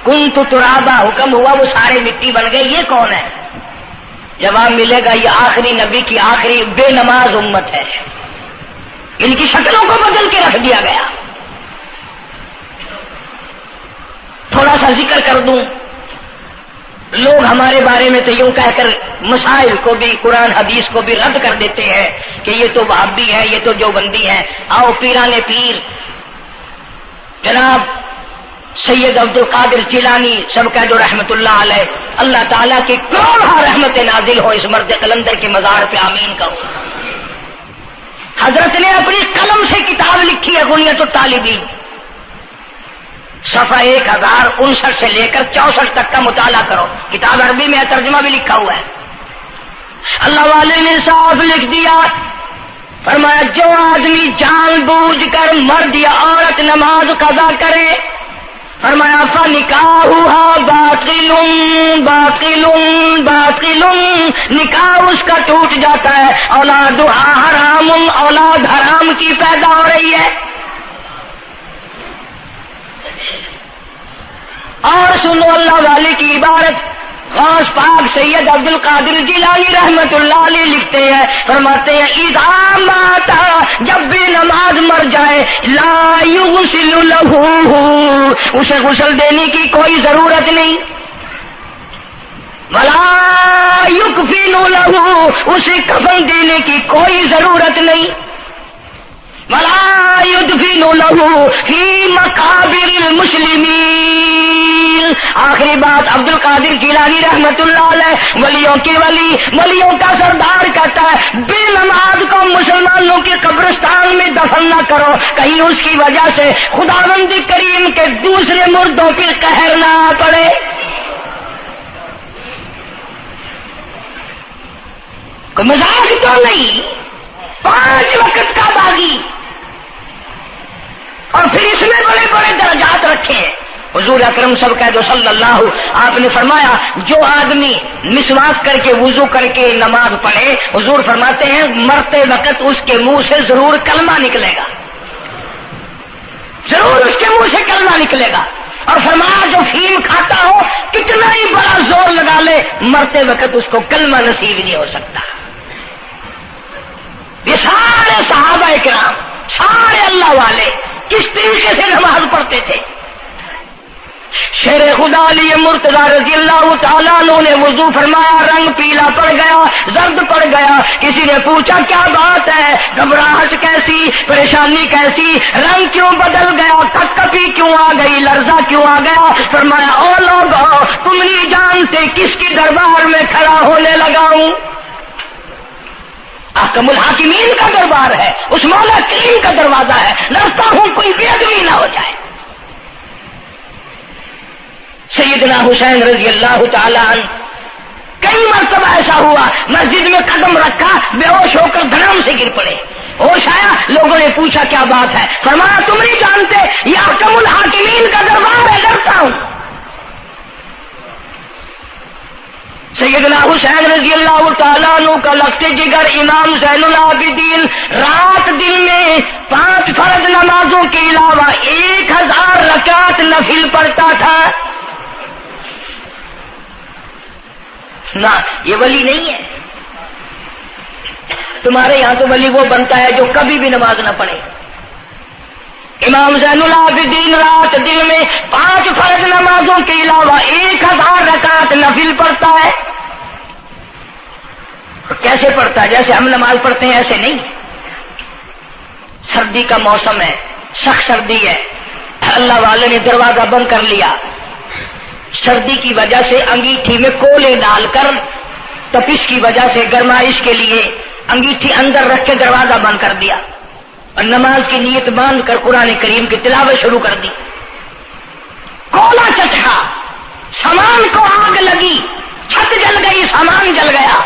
کنت ترابا حکم ہوا وہ سارے مٹی بن گئے، یہ کون ہے؟ جواب ملے گا یہ آخری نبی کی آخری بے نماز امت ہے، ان کی شکلوں کو بدل کے رکھ دیا گیا. تھوڑا سا ذکر کر دوں، لوگ ہمارے بارے میں تو یوں کہہ کر مسائل کو بھی، قرآن حدیث کو بھی رد کر دیتے ہیں کہ یہ تو وہابی ہے، یہ تو دیوبندی ہے. آؤ پیرانے پیر جناب سید عبد القادر جیلانی سب کہہ دو رحمت اللہ علیہ، اللہ تعالیٰ کی کروڑہ رحمت نازل ہو اس مرد قلندر کے مزار پہ، آمین کہو. حضرت نے اپنی قلم سے کتاب لکھی ہے غنیت الطالبین. صفحہ 1059 سے لے کر 64 تک کا مطالعہ کرو، کتاب عربی میں ترجمہ بھی لکھا ہوا ہے۔ اللہ والے نے صاف لکھ دیا، فرمایا جو آدمی جان بوجھ کر مرد یا عورت نماز قضا کرے، فرمایا فنکاحها باطل باطل باطل، نکاح اس کا ٹوٹ جاتا ہے، اولادها حرام، اولاد حرام کی پیدا ہو رہی ہے۔ اور سنو اللہ والے کی عبارت، غوث پاک سید عبد القادر جیلانی رحمت اللہ علیہ لکھتے ہیں، فرماتے ہیں اذا مات، جب بھی نماز مر جائے، لا یغسل لہ، اسے غسل دینے کی کوئی ضرورت نہیں، ولا یکفن لہ، اسے کفن دینے کی کوئی ضرورت نہیں، ولا یدفن لہ فی مقابر المسلمین۔ آخری بات عبد القادر جیلانی رحمت اللہ علیہ، ولیوں کے ولی، ولیوں کا سردار کہتا ہے بے نماز کو مسلمانوں کے قبرستان میں دفن نہ کرو، کہیں اس کی وجہ سے خداوند کریم کے دوسرے مردوں پہ قہر نہ پڑے۔ کوئی مذاق تو نہیں، 5 وقت کا باغی، اور پھر اس میں بڑے بڑے درجات رکھے ہیں۔ حضور اکرم صلی اللہ، آپ نے فرمایا جو آدمی مسواک کر کے وضو کر کے نماز پڑھے، حضور فرماتے ہیں مرتے وقت اس کے منہ سے ضرور کلمہ نکلے گا، ضرور اس کے منہ سے کلمہ نکلے گا۔ اور فرمایا جو فیم کھاتا ہو کتنا ہی بڑا زور لگا لے، مرتے وقت اس کو کلمہ نصیب نہیں ہو سکتا۔ یہ سارے صحابہ کرام، سارے اللہ والے کس طریقے سے نماز پڑھتے تھے۔ شیر خدا علی مرتضی رضی اللہ تعالیٰ عنہ نے وضو فرمایا، رنگ پیلا پڑ گیا، زرد پڑ گیا، کسی نے پوچھا کیا بات ہے، گھبراہٹ کیسی، پریشانی کیسی، رنگ کیوں بدل گیا، کپکپی کیوں آ گئی، لرزہ کیوں آ گیا؟ فرمایا او لوگو تم نہیں جانتے کس کی دربار میں کھڑا ہونے لگا ہوں، احکم الحاکمین کا دربار ہے، اس مولا کریم کا دروازہ ہے، ڈرتا ہوں کوئی بے ادبی نہ ہو جائے۔ سیدنا حسین رضی اللہ تعالیٰ عنہ کئی مرتبہ ایسا ہوا، مسجد میں قدم رکھا، بے ہوش ہو کر دھڑام سے گر پڑے، ہوش آیا، لوگوں نے پوچھا کیا بات ہے، فرمایا تم نہیں جانتے یہ احکم الحاکمین کا دربار ہے، ڈرتا ہوں۔ سیدنا حسین رضی اللہ تعالیٰ عنہ کا لگتے جگر امام زین العابدین رات دن میں 5 فرض نمازوں کے علاوہ 1000 رکعت نفل پڑھتا تھا۔ نہ یہ ولی نہیں ہے، تمہارے یہاں تو ولی وہ بنتا ہے جو کبھی بھی نماز نہ پڑھے۔ امام زین العابدین رات دن میں 5 فرض نمازوں کے علاوہ 1000 رکعت نفل پڑھتا ہے۔ کیسے پڑھتا ہے؟ جیسے ہم نماز پڑھتے ہیں ایسے نہیں، سردی کا موسم ہے، سخت سردی ہے، اللہ والے نے دروازہ بند کر لیا، سردی کی وجہ سے انگیٹھی میں کولے ڈال کر، تپش کی وجہ سے گرمائش کے لیے انگیٹھی اندر رکھ کے دروازہ بند کر دیا، اور نماز کی نیت باندھ کر قرآن کریم کی تلاوت شروع کر دی۔ کولا چچا، سامان کو آگ لگی، چھت جل گئی، سامان جل گیا،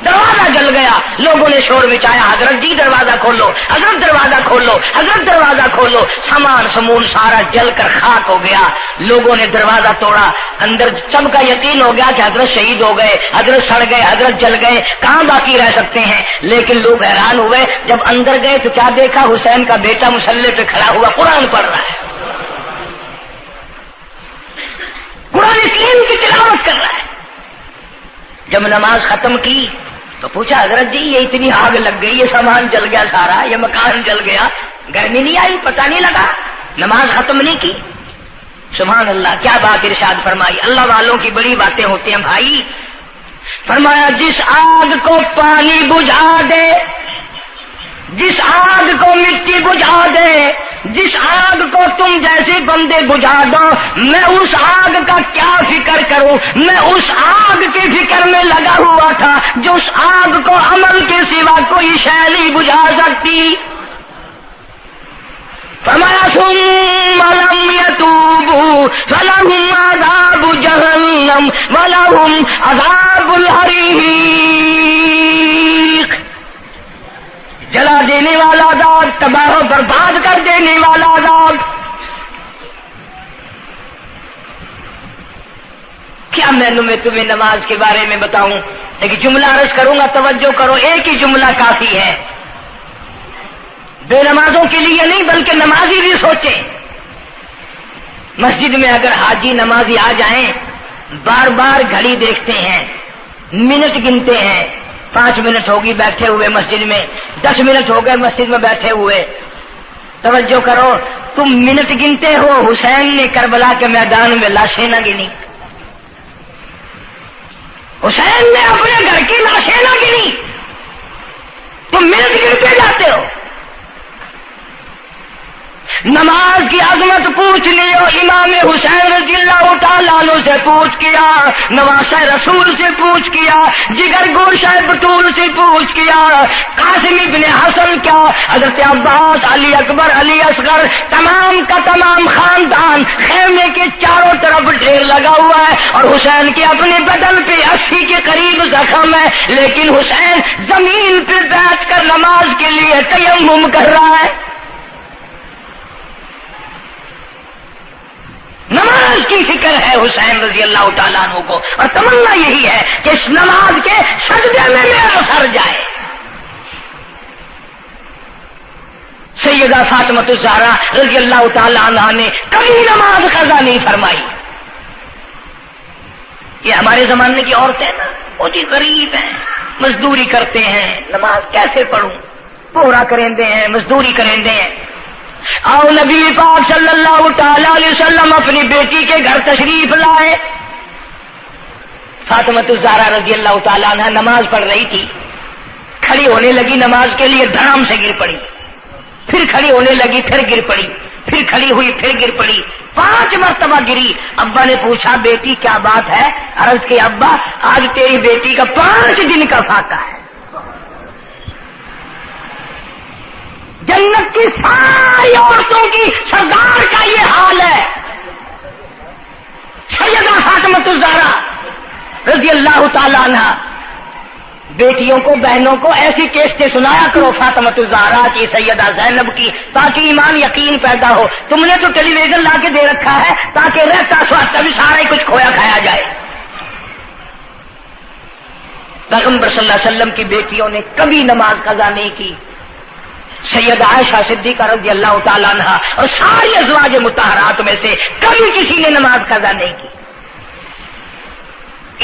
دروازہ جل گیا، لوگوں نے شور مچایا، حضرت جی دروازہ کھولو، حضرت دروازہ کھولو، حضرت دروازہ کھولو، سامان سمون سارا جل کر خاک ہو گیا۔ لوگوں نے دروازہ توڑا، اندر سب کا یقین ہو گیا کہ حضرت شہید ہو گئے، حضرت سڑ گئے، حضرت جل گئے، کہاں باقی رہ سکتے ہیں؟ لیکن لوگ حیران ہوئے، جب اندر گئے تو کیا دیکھا؟ حسین کا بیٹا مصلی پہ کھڑا ہوا قرآن پڑھ رہا ہے، قرآن کریم کی تلاوت کر رہا ہے۔ جب نماز ختم کی تو پوچھا حضرت جی یہ اتنی آگ لگ گئی، یہ سامان جل گیا سارا، یہ مکان جل گیا، گرمی نہیں آئی، پتہ نہیں لگا، نماز ختم نہیں کی؟ سبحان اللہ، کیا بات ارشاد فرمائی۔ اللہ والوں کی بڑی باتیں ہوتی ہیں بھائی۔ فرمایا جس آگ کو پانی بجھا دے، جس آگ کو مٹی بجھا دے، جس آگ کو تم جیسے بندے بجھا دو، میں اس آگ کا کیا فکر کروں؟ میں اس آگ کی فکر میں لگا ہوا تھا جو اس آگ کو عمل کے سوا کوئی شے نہیں بجھا سکتی۔ فرمایا ثم لم يتوبوا فلہم عذاب جہنم ولہم عذاب الحریق. جلا دینے والا عذاب، تباہ و برباد کر دینے والا عذاب. کیا میں تمہیں نماز کے بارے میں بتاؤں؟ ایک جملہ عرض کروں گا، توجہ کرو، ایک ہی جملہ کافی ہے. بے نمازوں کے لیے نہیں بلکہ نمازی بھی سوچیں. مسجد میں اگر حاجی نمازی آ جائیں، بار بار گھڑی دیکھتے ہیں، منٹ گنتے ہیں، 5 منٹ ہوگی بیٹھے ہوئے مسجد میں، 10 منٹ ہو گئے مسجد میں بیٹھے ہوئے. توجہ کرو، تم منٹ گنتے ہو، حسین نے کربلا کے میدان میں لاشیں نہ گنی. حسین نے اپنے گھر کی لاشیں نہ گنی، تم منٹ گنتے جاتے ہو. نماز کی عظمت پوچھ لیو، امام حسین رضی اللہ تعالیٰ عنہ سے پوچھ کیا، نواسہ رسول سے پوچھ کیا، جگر گوشہ بطول سے پوچھ کیا، قاسم ابن حسن کیا، حضرت عباس، علی اکبر، علی اصغر، تمام کا تمام خاندان خیمے کے چاروں طرف ڈھیر لگا ہوا ہے، اور حسین کے اپنے بدن پہ 80 کے قریب زخم ہے، لیکن حسین زمین پہ بیٹھ کر نماز کے لیے تیمم کر رہا ہے. نماز کی فکر ہے حسین رضی اللہ تعالیٰ عنہ کو، اور تمنا یہی ہے کہ اس نماز کے سجدے میں میرا سر جائے. سیدہ فاطمہ الزہرا رضی اللہ تعالیٰ عنہ نے کبھی نماز قضا نہیں فرمائی. یہ ہمارے زمانے کی عورتیں نا بہت ہی غریب ہیں، مزدوری کرتے ہیں، نماز کیسے پڑھوں، پورا کریں ہیں، مزدوری کریں ہیں. آؤ نبی پاک صلی اللہ تعالی علیہ وسلم اپنی بیٹی کے گھر تشریف لائے. فاطمہ الزہرا رضی اللہ تعالیٰ عنہ نماز پڑھ رہی تھی، کھڑی ہونے لگی نماز کے لیے، دھڑام سے گر پڑی، پھر کھڑی ہونے لگی، پھر گر پڑی، پھر کھڑی ہوئی، پھر گر پڑی، 5 مرتبہ گری. ابا نے پوچھا بیٹی کیا بات ہے؟ عرض کی ابا آج تیری بیٹی کا 5 دن کا فاقہ ہے. جنت کی ساری عورتوں کی سردار کا یہ حال ہے. سیدہ فاطمہ الزہرا رضی اللہ تعالیٰ عنہ. بیٹیوں کو، بہنوں کو ایسی کیسٹیں سنایا کرو فاطمہ الزہرا کی، سیدہ زینب کی، تاکہ ایمان یقین پیدا ہو. تم نے تو ٹیلی ویژن لا کے دے رکھا ہے تاکہ رہتا سوچتا بھی سارا ہی کچھ کھویا کھایا جائے. پیغمبر صلی اللہ علیہ وسلم کی بیٹیوں نے کبھی نماز قضا نہیں کی. سیدہ عائشہ صدیقہ رضی اللہ تعالیٰ عنہ اور ساری ازواج مطہرات میں سے کبھی کسی نے نماز قضا نہیں کی.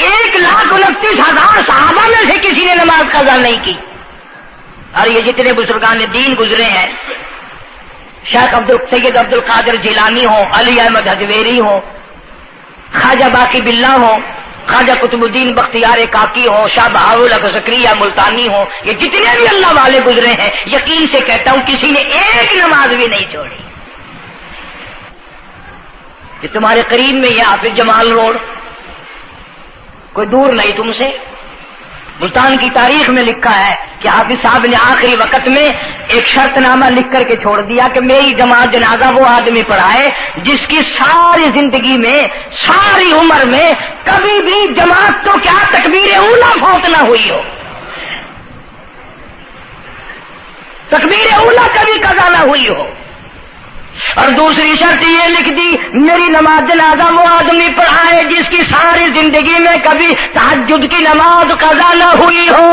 1,29,000 صحابہ میں سے کسی نے نماز قضا نہیں کی. اور یہ جتنے بزرگان دین گزرے ہیں، شیخ سید عبد القادر جیلانی ہوں، علی احمد حجویری ہوں، خواجہ باقی باللہ ہوں، خواجہ قطب الدین بختیار کاکی ہوں، شاہ بہاول زکریا ملتانی ہوں، یہ جتنے بھی اللہ والے گزرے ہیں، یقین سے کہتا ہوں کسی نے ایک نماز بھی نہیں چھوڑی. کہ تمہارے قریب میں یہ حافظ جمال روڈ کوئی دور نہیں تم سے، ملتان کی تاریخ میں لکھا ہے کہ حافظ صاحب نے آخری وقت میں ایک شرط نامہ لکھ کر کے چھوڑ دیا کہ میری جماعت جنازہ وہ آدمی پڑھائے جس کی ساری زندگی میں، ساری عمر میں کبھی بھی جماعت تو کیا تکبیر اولیٰ فوت نہ ہوئی ہو، تکبیر اولیٰ کبھی قضا نہ ہوئی ہو. اور دوسری شرط یہ لکھ دی میری نماز جنازہ وہ آدمی پڑھائے جس کی ساری زندگی میں کبھی تہجد کی نماز قضا نہ ہوئی ہو.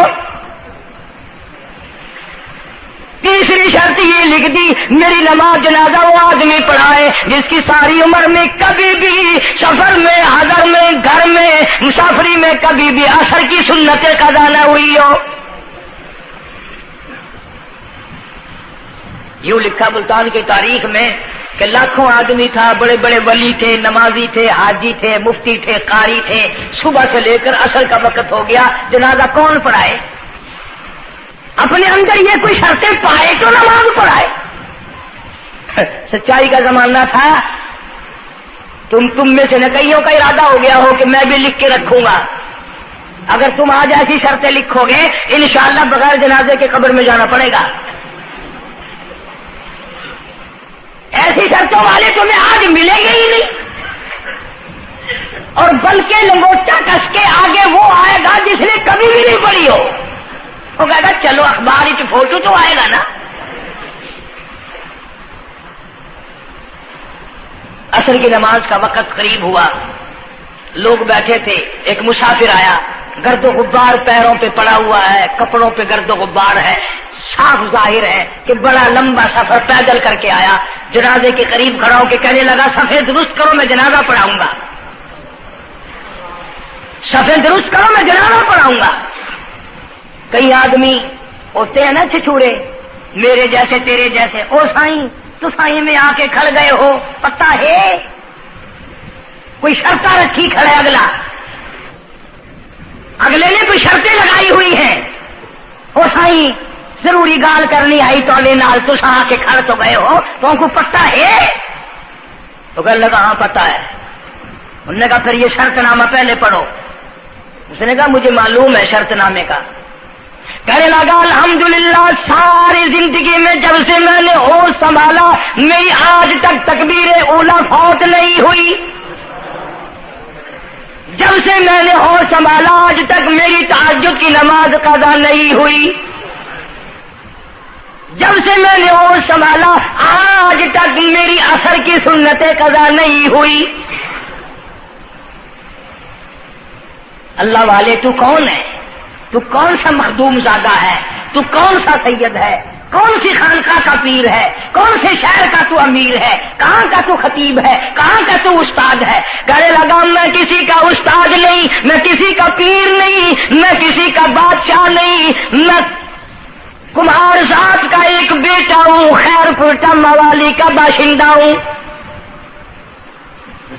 تیسری شرط یہ لکھ دی میری نماز جنازہ وہ آدمی پڑھائے جس کی ساری عمر میں کبھی بھی سفر میں، حضر میں، گھر میں، مسافری میں کبھی بھی عصر کی سنتیں قضا نہ ہوئی ہو. یوں لکھا ملتان کی تاریخ میں کہ لاکھوں آدمی تھا، بڑے بڑے ولی تھے، نمازی تھے، حاجی تھے، مفتی تھے، قاری تھے. صبح سے لے کر عصر کا وقت ہو گیا، جنازہ کون پڑھائے؟ اپنے اندر یہ کوئی شرطیں پائے تو نماز پڑھائے. سچائی کا زمانہ تھا. تم میں سے نہ کئیوں کا ارادہ ہو گیا ہو کہ میں بھی لکھ کے رکھوں گا. اگر تم آج ایسی شرطیں لکھو گے انشاءاللہ بغیر جنازے کے قبر میں جانا پڑے گا. ایسی شرطوں والے تمہیں آج ملیں گے ہی نہیں. اور بلکہ لنگوٹا کس کے آگے وہ آئے گا جس نے کبھی بھی نہیں پڑھی ہو. وہ کہے گا چلو اخبار کی فوٹو تو آئے گا نا. عصر کی نماز کا وقت قریب ہوا، لوگ بیٹھے تھے، ایک مسافر آیا، گرد و غبار پیروں پہ پڑا ہوا ہے، کپڑوں پہ گرد و غبار ہے، صاف ظاہر ہے کہ بڑا لمبا سفر پیدل کر کے آیا. جنازے کے قریب کھڑا ہو کے کہنے لگا صفیں درست کرو میں جنازہ پڑھاؤں گا، صفیں درست کرو میں جنازہ پڑھاؤں گا. کئی آدمی ہوتے ہیں نا چھچورے، میرے جیسے تیرے جیسے، او سائیں تو سائیں میں آ کے کھڑ گئے ہو، پتہ ہے کوئی شرطیں رکھی کھڑے، اگلے نے کوئی شرطیں لگائی ہوئی ہیں. او سائیں ضروری گال کرنی آئی تو نال تسا آ کے کھڑ تو گئے ہو، تو ان کو پتہ ہے؟ تو کہنے لگا ہاں پتہ ہے. انہوں نے کہا پھر یہ شرط نامہ پہلے پڑھو. اس نے کہا مجھے معلوم ہے شرط نامے کا. کہنے لگا الحمدللہ ساری زندگی میں جب سے میں نے ہوش سنبھالا میری آج تک تکبیر اولا فوت نہیں ہوئی. جب سے میں نے ہوش سنبھالا آج تک میری تہجد کی نماز قضا نہیں ہوئی. جب سے میں نے ہوش سنبھالا آج تک میری عصر کی سنتیں قضا نہیں ہوئی. اللہ والے تو کون ہے؟ تو کون سا مخدوم زادہ ہے؟ تو کون سا سید ہے؟ کون سی خانقاہ کا پیر ہے؟ کون سے شہر کا تو امیر ہے؟ کہاں کا تو خطیب ہے؟ کہاں کا تو استاد ہے؟ کہنے لگا میں کسی کا استاد نہیں، میں کسی کا پیر نہیں، میں کسی کا بادشاہ نہیں، میں کمار ذات کا ایک بیٹا ہوں، خیر پورٹا موالی کا باشندہ ہوں.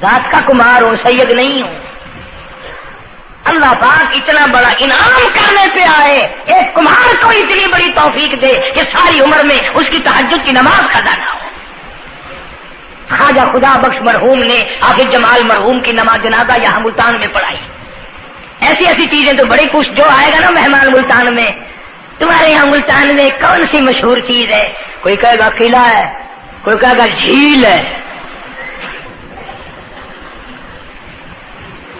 ذات کا کمار ہوں، سید نہیں ہوں. اللہ پاک اتنا بڑا انعام کرنے پہ آئے، ایک کمار کو اتنی بڑی توفیق دے کہ ساری عمر میں اس کی تہجد کی نماز قضا نہ ہو. خواجہ خدا بخش مرحوم نے حافظ جمال مرحوم کی نماز جنازہ یہاں ملتان میں پڑھائی. ایسی ایسی چیزیں تو بڑی کچھ جو آئے گا نا مہمان ملتان میں، تمہارے یہاں ملتان میں کون سی مشہور چیز ہے؟ کوئی کہے گا قلعہ ہے، کوئی کہے گا جھیل ہے،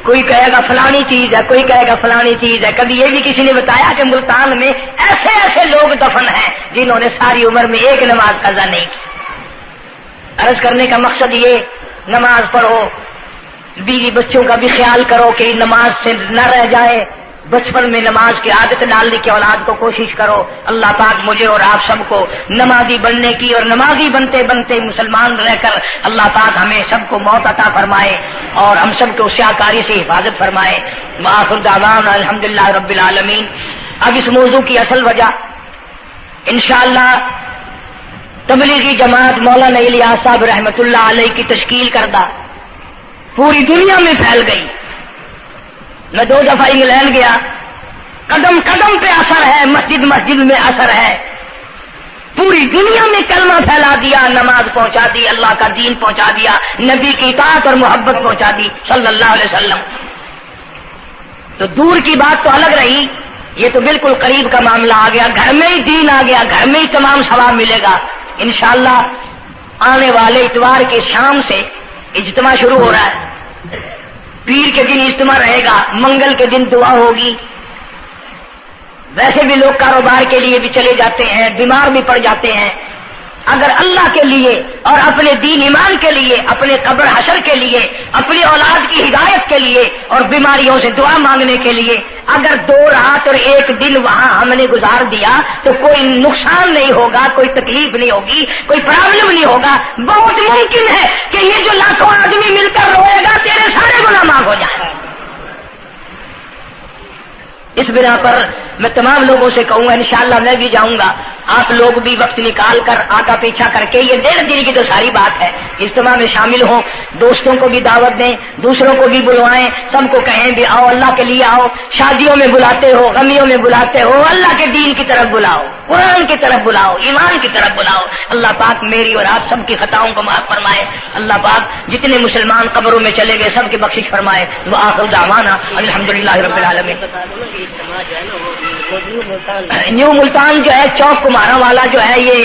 کوئی کہے گا فلانی چیز ہے، کوئی کہے گا فلانی چیز ہے. کبھی یہ بھی کسی نے بتایا کہ ملتان میں ایسے ایسے لوگ دفن ہیں جنہوں نے ساری عمر میں ایک نماز قضا نہیں کی. عرض کرنے کا مقصد یہ، نماز پڑھو، بیوی بچوں کا بھی خیال کرو کہ نماز سے نہ رہ جائے. بچپن میں نماز کی عادت ڈالنے کی اولاد کو کوشش کرو. اللہ پاک مجھے اور آپ سب کو نمازی بننے کی اور نمازی بنتے بنتے مسلمان رہ کر اللہ پاک ہمیں سب کو موت عطا فرمائے اور ہم سب کو سیاکاری سے حفاظت فرمائے. وآخر دعوانا الحمدللہ رب العالمین. اب اس موضوع کی اصل وجہ انشاءاللہ تبلیغی جماعت مولانا الیاس صاحب رحمۃ اللہ علیہ کی تشکیل کردہ پوری دنیا میں پھیل گئی. میں 2 دفعہ انگلینڈ گیا، قدم قدم پہ اثر ہے، مسجد مسجد میں اثر ہے. پوری دنیا میں کلمہ پھیلا دیا، نماز پہنچا دی، اللہ کا دین پہنچا دیا، نبی کی اطاعت اور محبت پہنچا دی صلی اللہ علیہ وسلم. تو دور کی بات تو الگ رہی، یہ تو بالکل قریب کا معاملہ آ گیا. گھر میں ہی دین آ گیا، گھر میں ہی تمام ثواب ملے گا انشاءاللہ. آنے والے اتوار کے شام سے اجتماع شروع ہو رہا ہے. پیر کے دن اجتماع رہے گا، منگل کے دن دعا ہوگی. ویسے بھی لوگ کاروبار کے لیے بھی چلے جاتے ہیں، بیمار بھی پڑ جاتے ہیں. اگر اللہ کے لیے اور اپنے دین ایمان کے لیے، اپنے قبر حشر کے لیے، اپنی اولاد کی ہدایت کے لیے اور بیماریوں سے دعا مانگنے کے لیے اگر 2 رات اور 1 دن وہاں ہم نے گزار دیا تو کوئی نقصان نہیں ہوگا، کوئی تکلیف نہیں ہوگی، کوئی پرابلم نہیں ہوگا. بہت ممکن ہے کہ یہ جو لاکھوں آدمی مل کر روئے گا تیرے سارے گناہ معاف ہو جائیں. اس بنا پر میں تمام لوگوں سے کہوں گا انشاءاللہ میں بھی جاؤں گا. آپ لوگ بھی وقت نکال کر آگا پیچھا کر کے، یہ 1.5 دن کی تو ساری بات ہے، اجتماع میں شامل ہوں. دوستوں کو بھی دعوت دیں، دوسروں کو بھی بلوائیں، سب کو کہیں بھی آؤ، اللہ کے لیے آؤ. شادیوں میں بلاتے ہو، غمیوں میں بلاتے ہو، اللہ کے دین کی طرف بلاؤ، قرآن کی طرف بلاؤ، ایمان کی طرف بلاؤ. اللہ پاک میری اور آپ سب کی خطاؤں کو معاف فرمائے. اللہ پاک جتنے مسلمان قبروں میں چلے گئے سب کی بخشش فرمائے. وآخر دعوانا الحمدللہ رب العالمین. نیو ملتان جو ہے چوک کمارا والا جو ہے، یہ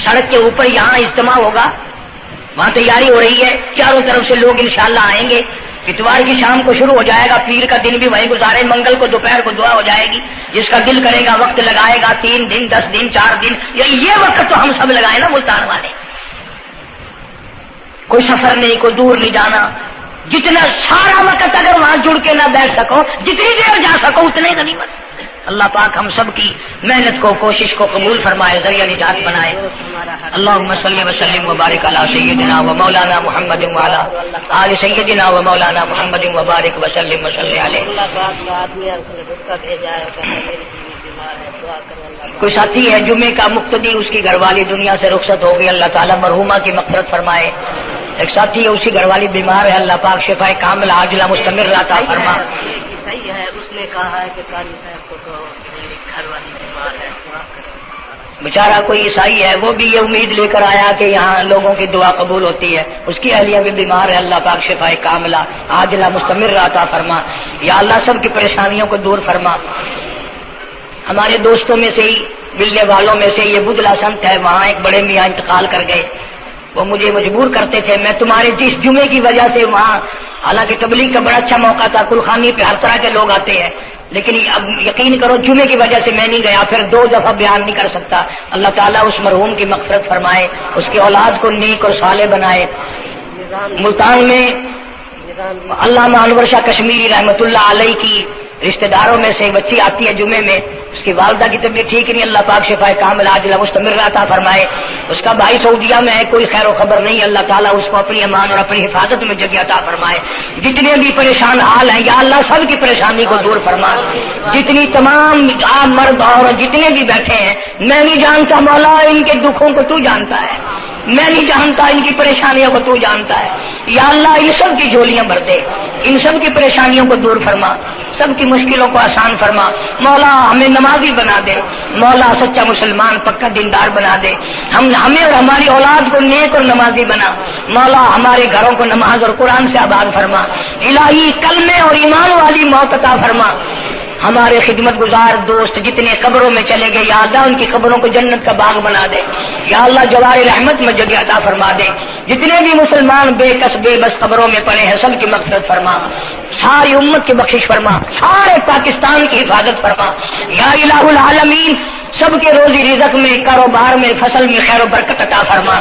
سڑک کے اوپر یہاں اجتماع ہوگا. وہاں تیاری ہو رہی ہے، چاروں طرف سے لوگ انشاءاللہ آئیں گے. اتوار کی شام کو شروع ہو جائے گا، پیر کا دن بھی وہیں گزارے، منگل کو دوپہر کو دعا ہو جائے گی، جس کا دل کرے گا وقت لگائے گا، 3 دن 10 دن 4 دن، یہ وقت تو ہم سب لگائے نا ملتان والے، کوئی سفر نہیں، کوئی دور نہیں جانا، جتنا سارا وقت اگر وہاں جڑ کے نہ بیٹھ سکو، جتنی دیر جا سکو اتنے غنیمت۔ اللہ پاک ہم سب کی محنت کو، کوشش کو قبول فرمائے، ذریعہ نجات بنائے۔ اللہم صلی وسلم وبارک علی سیدنا و مولانا محمد وعلی آل سیدنا و مولانا محمد وبارک وسلم وصلی علیہ۔ کوئی ساتھی ہے جمعے کا مقتدی، اس کی گھر والی دنیا سے رخصت ہو گئی، اللہ تعالیٰ مرحومہ کی مغفرت فرمائے۔ ایک ساتھی ہے، اسی گھر والی بیمار ہے، اللہ پاک شفائے کاملہ عاجلہ مستمر عطا فرما۔ صحیح ہے، اس نے کہا ہے کہ قاری صاحب کو تو میری گھر والی بیمار ہے، دعا کرو۔ بیچارہ کوئی عیسائی ہے، وہ بھی یہ امید لے کر آیا کہ یہاں لوگوں کی دعا قبول ہوتی ہے، اس کی اہلیہ بھی بیمار ہے، اللہ پاک شفائے کاملہ عاجلہ مستمر عطا فرما۔ یا اللہ سب کی پریشانیوں کو دور فرما۔ ہمارے دوستوں میں سے ہی، ملنے والوں میں سے یہ بدلا سنت ہے، وہاں ایک بڑے میاں انتقال کر گئے، وہ مجھے مجبور کرتے تھے، میں تمہارے جس جمعے کی وجہ سے وہاں، حالانکہ تبلیغ کا بڑا اچھا موقع تھا، کلخانی پہ ہر طرح کے لوگ آتے ہیں، لیکن اب یقین کرو جمعے کی وجہ سے میں نہیں گیا، پھر 2 دفعہ بیان نہیں کر سکتا۔ اللہ تعالیٰ اس مرحوم کی مغفرت فرمائے، اس کی اولاد کو نیک اور صالح بنائے۔ ملتان میں علامہ انور شاہ کشمیری رحمۃ اللہ علیہ کی رشتہ داروں میں سے ایک بچی آتی ہے جمعے میں، اس کی والدہ کی طبیعت ٹھیک نہیں، اللہ پاک شفائے کاملہ عاجلہ مستمر عطا فرمائے۔ اس کا بھائی سعودیہ میں ہے، کوئی خیر و خبر نہیں، اللہ تعالیٰ اس کو اپنی امان اور اپنی حفاظت میں جگہ عطا فرمائے۔ جتنے بھی پریشان حال ہیں یا اللہ سب کی پریشانی کو دور فرما۔ جتنی تمام مرد اور جتنے بھی بیٹھے ہیں، میں نہیں جانتا مولا ان کے دکھوں کو تو جانتا ہے، میں نہیں جانتا ان کی پریشانیوں کو تو جانتا ہے، یا اللہ ان سب کی جھولیاں بھر دے، ان سب کی پریشانیوں کو دور فرما، سب کی مشکلوں کو آسان فرما۔ مولا ہمیں نمازی بنا دے، مولا سچا مسلمان پکا دیندار بنا دے، ہمیں اور ہماری اولاد کو نیک اور نمازی بنا۔ مولا ہمارے گھروں کو نماز اور قرآن سے آباد فرما، الہی کلمے اور ایمان والی موت عطا فرما۔ ہمارے خدمت گزار دوست جتنے قبروں میں چلے گئے، یا اللہ ان کی قبروں کو جنت کا باغ بنا دے، یا اللہ جوار رحمت میں جگہ عطا فرما دے۔ جتنے بھی مسلمان بے کس بے بس قبروں میں پڑے ہیں، سب کی مغفرت فرما، ساری امت کی بخشش فرما، سارے پاکستان کی حفاظت فرما، یا الہ العالمین۔ سب کے روزی رزق میں، کاروبار میں، فصل میں خیر و برکت عطا فرما۔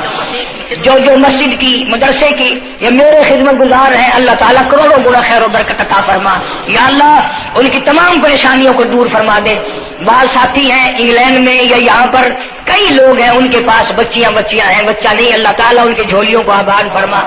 جو مسجد کی، مدرسے کی یہ میرے خدمت گزار ہیں، اللہ تعالیٰ کروڑوں گنا خیر و برکت عطا فرما، یا اللہ ان کی تمام پریشانیوں کو دور فرما دے۔ بعض ساتھی ہیں انگلینڈ میں یا یہاں پر کئی لوگ ہیں، ان کے پاس بچیاں ہیں، بچہ نہیں، اللہ تعالیٰ ان کی جھولیوں کو آباد فرما۔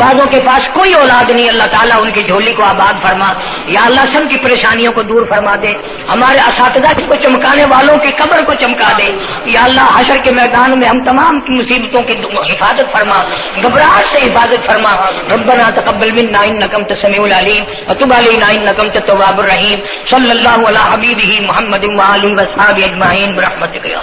بعضوں کے پاس کوئی اولاد نہیں، اللہ تعالیٰ ان کی جھولی کو آباد فرما، یا اللہ سب کی پریشانیوں کو دور فرما دے۔ ہمارے اساتذہ کو چمکانے والوں کی قبر کو چمکا دے، یا اللہ حشر کے میدان میں ہم تمام کی مصیبتوں کی حفاظت فرما، گھبراہٹ سے حفاظت فرما۔ ربنا تقبل منا انک انت السمیع العلیم وتب علینا انک انت التواب الرحیم۔ صلی اللہ علی حبیبہ محمد وآلہ وصحبہ اجمعین برحمتک یا